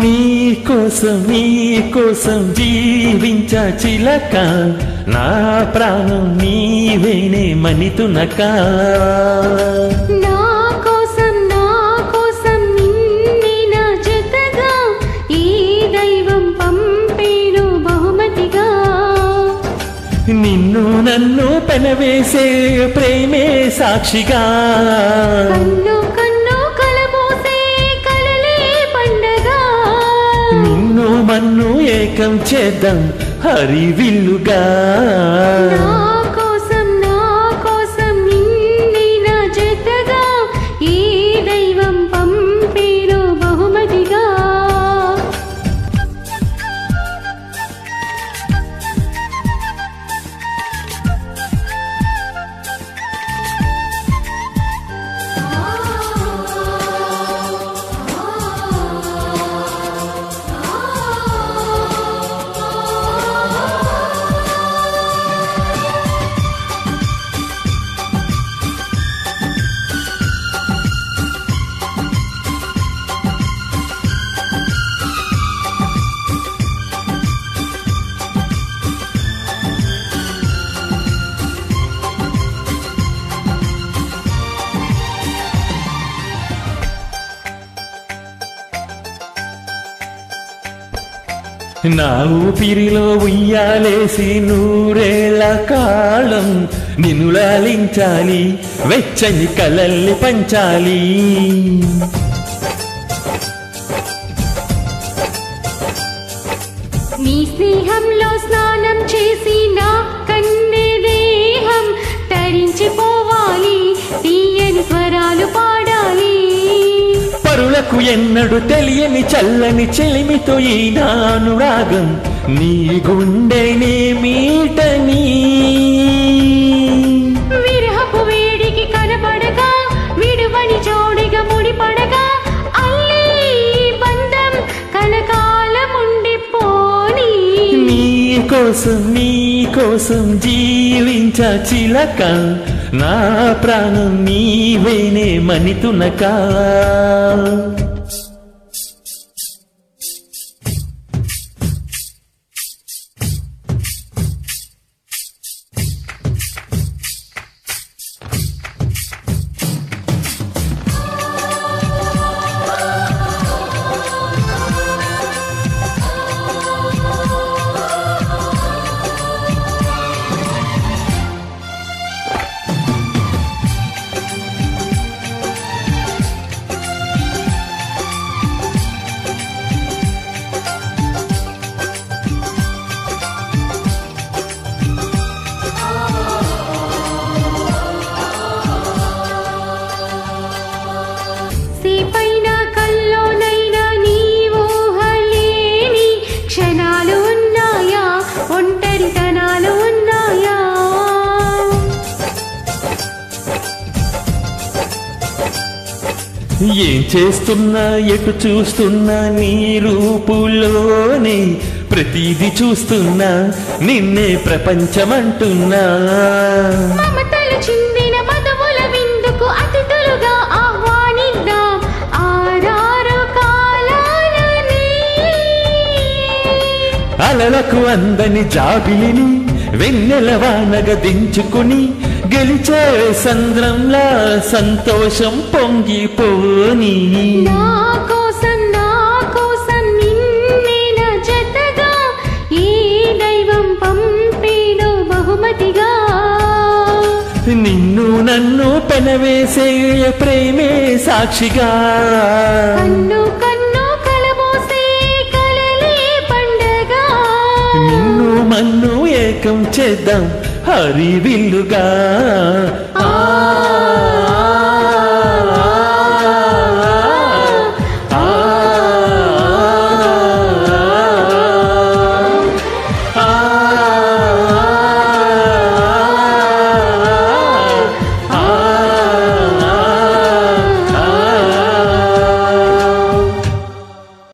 నీ కోసం జీవించ చిలక నా ప్రాణం నీవేనే మణితునక నా కోసం నిన్నే నా జతగా ఈ దైవం పంపేను బహుమతిగా నిన్ను నన్ను పెనవేసే ప్రేమే సాక్షిగా కన్ను కన్ను కలబోసే కలలే పండగ నిన్ను మన్ను ఏకం చేద్దాం హరివిల్లుగా నా కోసం నిన్నే నా జతగా ఈ దైవం పంపేను బహుమతిగా నా ఊపిరిలో ఉయ్యాలేసి నూరేళ్ల కాలం నిన్ను లాలించాలి వెచ్చని కలల్ని పంచాలి నీ స్నేహంలో స్నానం చేసి నా కన్నె దేహం తరించిపోవాలి తీయని స్వరాలు పాడాలి పరులకు ఎన్నడు తెలియని చల్లని చెలిమితో ఈ నానురాగం నీ గుండెనే మీటని విరహపు వేడికి కనపడగా విడువని జోడిగా ముడిపడగా అల్లే బంధం కలకాలం ఉండిపోని నీకోసం జీవించ చిలక నా ప్రాణం నీవేనే మణితునక సేపైన కల్లోనైనా నీ ఊహలేని క్షణాలు ఉన్నాయా ఒంటరితనాలు ఉన్నాయా ఏం చేస్తున్నా ఎటు చూస్తున్నా నీ రూపులోనే ప్రతిదీ చూస్తున్నా నిన్నే ప్రపంచమంటున్నా మమతలు చిందిన మధువుల విందుకు అతిథులుగా ఆహ్వానిద్దాం ఆరారు కాలాలని అలలకు అందని జాబిలిని వెన్నెల వానగా దించుకుని గెలిచే సంద్రంలా సంతోషం పొంగిపోని నా కోసం నిన్నే నా జతగా ఈ దైవం పంపేను బహుమతిగా నిన్ను నన్ను పెనవేసే ప్రేమే సాక్షిగా కన్ను కన్ను కలబోసే కలలే పండగ నిన్ను మన్ను ఏకం చేద్దాం హరివిల్లుగా